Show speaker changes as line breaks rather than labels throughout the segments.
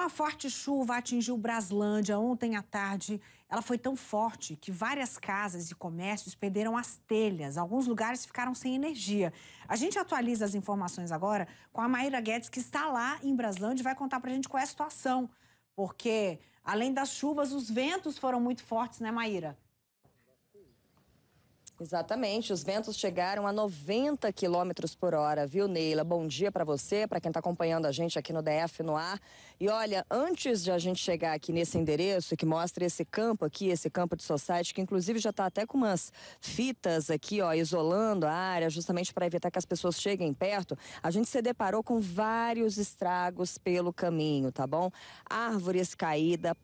Uma forte chuva atingiu Braslândia ontem à tarde. Ela foi tão forte que várias casas e comércios perderam as telhas. Alguns lugares ficaram sem energia. A gente atualiza as informações agora com a Maíra Guedes, que está lá em Braslândia e vai contar pra gente qual é a situação. Porque, além das chuvas, os ventos foram muito fortes, né, Maíra?
Exatamente, os ventos chegaram a 90 quilômetros por hora, viu, Neila? Bom dia para você, para quem está acompanhando a gente aqui no DF no ar. E olha, antes de a gente chegar aqui nesse endereço que mostra esse campo aqui, esse campo de society, que inclusive já está até com umas fitas aqui, ó, isolando a área, justamente para evitar que as pessoas cheguem perto, a gente se deparou com vários estragos pelo caminho, tá bom? Árvores caídas,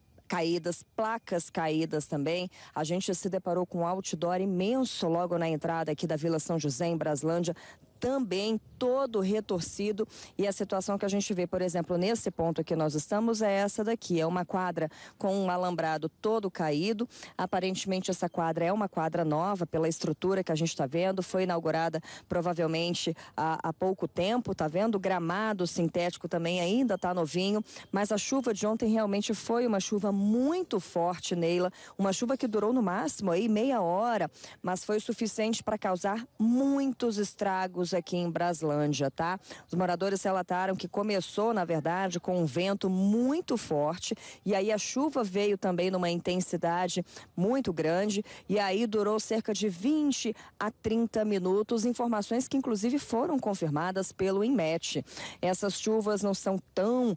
placas caídas também. A gente se deparou com um outdoor imenso logo na entrada aqui da Vila São José, em Braslândia, também todo retorcido. E a situação que a gente vê, por exemplo, nesse ponto que nós estamos é essa daqui, é uma quadra com um alambrado todo caído. Aparentemente essa quadra é uma quadra nova pela estrutura que a gente está vendo, foi inaugurada provavelmente há pouco tempo, tá vendo? O gramado sintético também ainda está novinho, mas a chuva de ontem realmente foi uma chuva muito forte, Neila, uma chuva que durou no máximo aí meia hora, mas foi suficiente para causar muitos estragos aqui em Braslândia, tá? Os moradores relataram que começou, na verdade, com um vento muito forte e aí a chuva veio também numa intensidade muito grande e aí durou cerca de 20 a 30 minutos, informações que inclusive foram confirmadas pelo INMET. Essas chuvas não são tão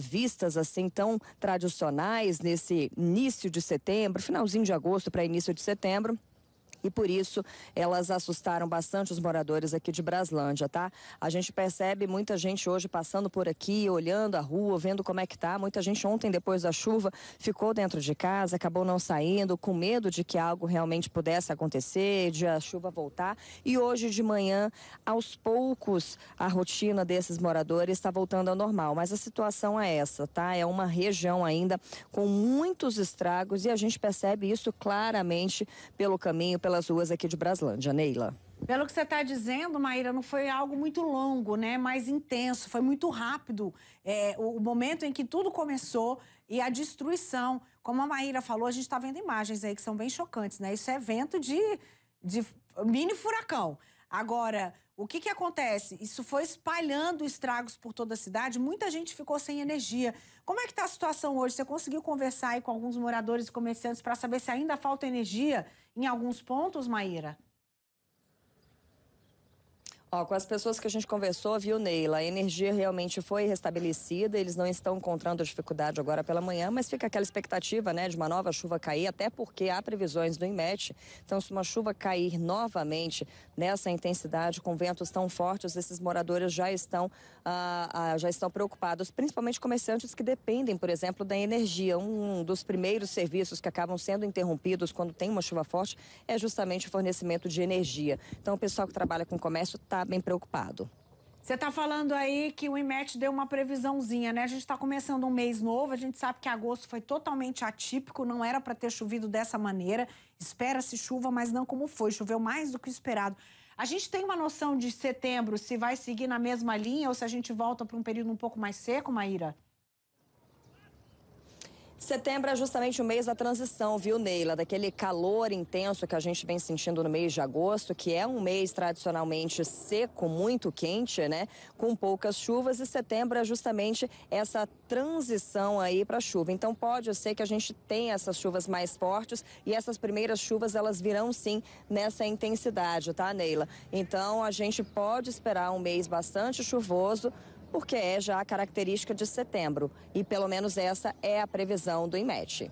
vistas assim, tão tradicionais nesse início de setembro, finalzinho de agosto para início de setembro. E por isso elas assustaram bastante os moradores aqui de Braslândia, tá? A gente percebe muita gente hoje passando por aqui, olhando a rua, vendo como é que tá. Muita gente ontem, depois da chuva, ficou dentro de casa, acabou não saindo, com medo de que algo realmente pudesse acontecer, de a chuva voltar. E hoje de manhã, aos poucos, a rotina desses moradores está voltando ao normal. Mas a situação é essa, tá? É uma região ainda com muitos estragos e a gente percebe isso claramente pelo caminho, pelas ruas aqui de Braslândia. Neila.
Pelo que você está dizendo, Maíra, não foi algo muito longo, né? Mais intenso, foi muito rápido. O momento em que tudo começou e a destruição. Como a Maíra falou, a gente está vendo imagens aí que são bem chocantes, né? Isso é vento de mini furacão. Agora, o que acontece? Isso foi espalhando estragos por toda a cidade, muita gente ficou sem energia. Como é que está a situação hoje? Você conseguiu conversar aí com alguns moradores e comerciantes para saber se ainda falta energia em alguns pontos, Maíra?
Com as pessoas que a gente conversou, viu, Neila, a energia realmente foi restabelecida, eles não estão encontrando dificuldade agora pela manhã, mas fica aquela expectativa, né, de uma nova chuva cair, até porque há previsões do INMET. Então, se uma chuva cair novamente nessa intensidade, com ventos tão fortes, esses moradores já estão preocupados, principalmente comerciantes que dependem, por exemplo, da energia. Um dos primeiros serviços que acabam sendo interrompidos quando tem uma chuva forte é justamente o fornecimento de energia. Então, o pessoal que trabalha com comércio está bem preocupado.
Você está falando aí que o INMET deu uma previsãozinha, né? A gente está começando um mês novo, a gente sabe que agosto foi totalmente atípico, não era para ter chovido dessa maneira. Espera-se chuva, mas não como foi, choveu mais do que o esperado. A gente tem uma noção de setembro, se vai seguir na mesma linha ou se a gente volta para um período um pouco mais seco, Maíra?
Setembro é justamente o mês da transição, viu, Neila? Daquele calor intenso que a gente vem sentindo no mês de agosto, que é um mês tradicionalmente seco, muito quente, né? Com poucas chuvas, e setembro é justamente essa transição aí para chuva. Então pode ser que a gente tenha essas chuvas mais fortes e essas primeiras chuvas elas virão sim nessa intensidade, tá, Neila? Então a gente pode esperar um mês bastante chuvoso, porque é já a característica de setembro. E pelo menos essa é a previsão do INMET.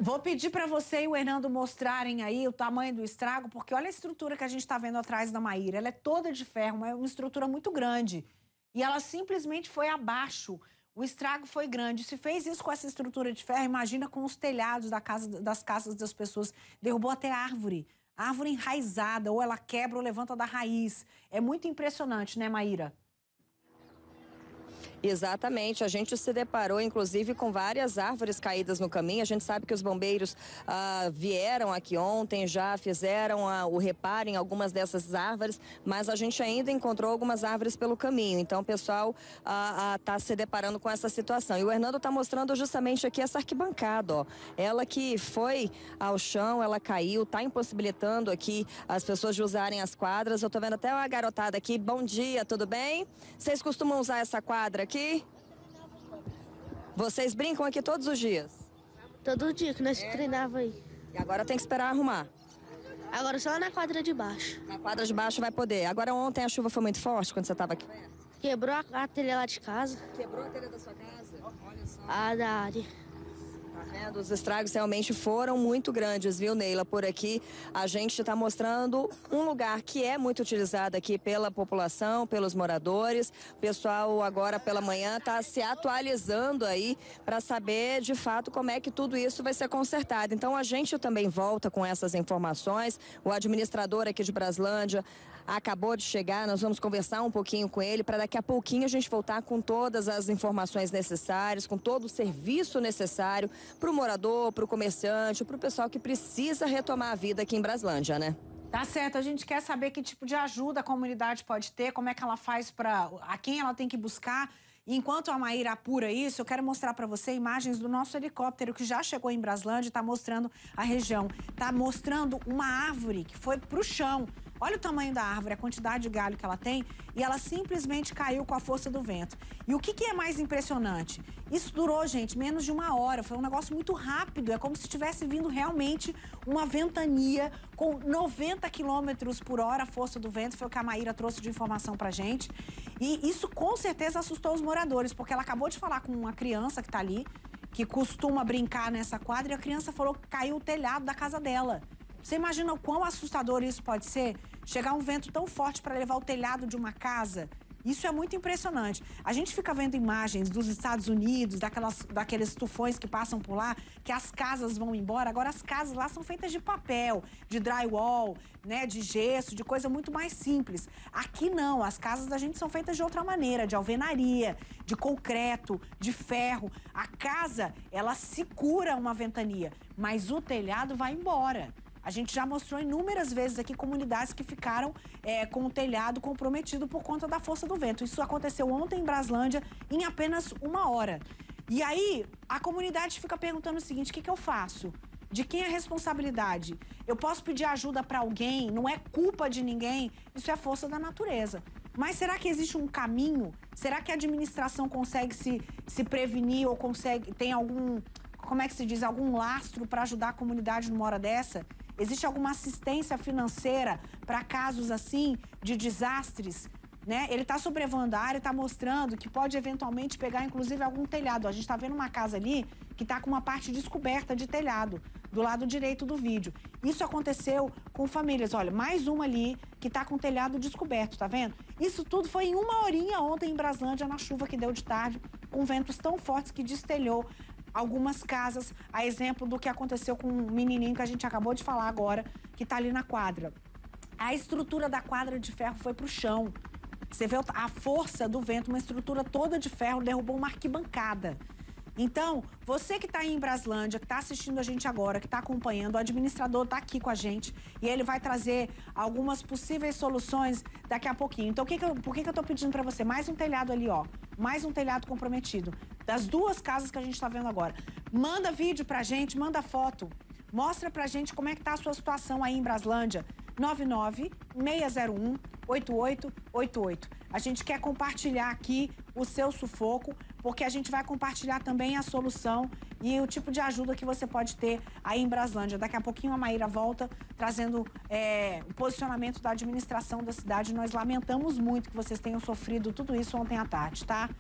Vou pedir para você e o Hernando mostrarem aí o tamanho do estrago, porque olha a estrutura que a gente está vendo atrás da Maíra. Ela é toda de ferro, é uma estrutura muito grande. E ela simplesmente foi abaixo. O estrago foi grande. Se fez isso com essa estrutura de ferro, imagina com os telhados das casas das pessoas. Derrubou até árvore. Árvore enraizada, ou ela quebra ou levanta da raiz. É muito impressionante, né, Maíra?
Exatamente, a gente se deparou inclusive com várias árvores caídas no caminho. A gente sabe que os bombeiros vieram aqui ontem, já fizeram o reparo em algumas dessas árvores, mas a gente ainda encontrou algumas árvores pelo caminho. Então o pessoal está se deparando com essa situação. E o Hernando está mostrando justamente aqui essa arquibancada, ó. Ela que foi ao chão, ela caiu, está impossibilitando aqui as pessoas de usarem as quadras. Eu tô vendo até uma garotada aqui. Bom dia, tudo bem? Vocês costumam usar essa quadra aqui? Vocês brincam aqui todos os dias?
Todo dia que nós treinava aí.
E agora tem que esperar arrumar?
Agora só na quadra de baixo.
Na quadra de baixo vai poder. Agora ontem a chuva foi muito forte quando você estava aqui perto?
Quebrou a telha lá de casa.
Quebrou a telha da sua casa? Olha só.
A da área.
Tá vendo? Os estragos realmente foram muito grandes, viu, Neila? Por aqui a gente está mostrando um lugar que é muito utilizado aqui pela população, pelos moradores. O pessoal agora pela manhã está se atualizando aí para saber de fato como é que tudo isso vai ser consertado. Então a gente também volta com essas informações. O administrador aqui de Braslândia acabou de chegar, nós vamos conversar um pouquinho com ele para daqui a pouquinho a gente voltar com todas as informações necessárias, com todo o serviço necessário para o morador, para o comerciante, para o pessoal que precisa retomar a vida aqui em Braslândia, né?
Tá certo, a gente quer saber que tipo de ajuda a comunidade pode ter, como é que ela faz a quem ela tem que buscar. E enquanto a Maíra apura isso, eu quero mostrar para você imagens do nosso helicóptero que já chegou em Braslândia e está mostrando a região. Está mostrando uma árvore que foi para o chão. Olha o tamanho da árvore, a quantidade de galho que ela tem, e ela simplesmente caiu com a força do vento. E o que é mais impressionante? Isso durou, gente, menos de uma hora, foi um negócio muito rápido, é como se tivesse vindo realmente uma ventania com 90 quilômetros por hora, a força do vento, foi o que a Maíra trouxe de informação pra gente. E isso com certeza assustou os moradores, porque ela acabou de falar com uma criança que tá ali, que costuma brincar nessa quadra, e a criança falou que caiu o telhado da casa dela. Você imagina o quão assustador isso pode ser? Chegar um vento tão forte para levar o telhado de uma casa. Isso é muito impressionante. A gente fica vendo imagens dos Estados Unidos, daqueles tufões que passam por lá, que as casas vão embora. Agora as casas lá são feitas de papel, de drywall, né, de gesso, de coisa muito mais simples. Aqui não, as casas da gente são feitas de outra maneira, de alvenaria, de concreto, de ferro. A casa, ela segura uma ventania, mas o telhado vai embora. A gente já mostrou inúmeras vezes aqui comunidades que ficaram com o telhado comprometido por conta da força do vento. Isso aconteceu ontem em Braslândia em apenas uma hora. E aí, a comunidade fica perguntando o seguinte, o que eu faço? De quem é a responsabilidade? Eu posso pedir ajuda para alguém? Não é culpa de ninguém? Isso é força da natureza. Mas será que existe um caminho? Será que a administração consegue se prevenir ou tem algum, como é que se diz, algum lastro para ajudar a comunidade numa hora dessa? Existe alguma assistência financeira para casos assim de desastres? Né? Ele está sobrevoando a área, está mostrando que pode eventualmente pegar inclusive algum telhado. A gente está vendo uma casa ali que está com uma parte descoberta de telhado, do lado direito do vídeo. Isso aconteceu com famílias. Olha, mais uma ali que está com o telhado descoberto, tá vendo? Isso tudo foi em uma horinha ontem em Braslândia, na chuva que deu de tarde, com ventos tão fortes que destelhou algumas casas, a exemplo do que aconteceu com um menininho que a gente acabou de falar agora, que está ali na quadra. A estrutura da quadra de ferro foi para o chão. Você vê a força do vento, uma estrutura toda de ferro, derrubou uma arquibancada. Então, você que está aí em Braslândia, que está assistindo a gente agora, que está acompanhando, o administrador está aqui com a gente e ele vai trazer algumas possíveis soluções daqui a pouquinho. Então, por que eu estou pedindo para você? Mais um telhado ali, ó. Mais um telhado comprometido. Das duas casas que a gente está vendo agora. Manda vídeo pra gente, manda foto. Mostra pra gente como é que tá a sua situação aí em Braslândia. 99-601-8888. A gente quer compartilhar aqui o seu sufoco, porque a gente vai compartilhar também a solução e o tipo de ajuda que você pode ter aí em Braslândia. Daqui a pouquinho a Maíra volta trazendo o posicionamento da administração da cidade. Nós lamentamos muito que vocês tenham sofrido tudo isso ontem à tarde, tá?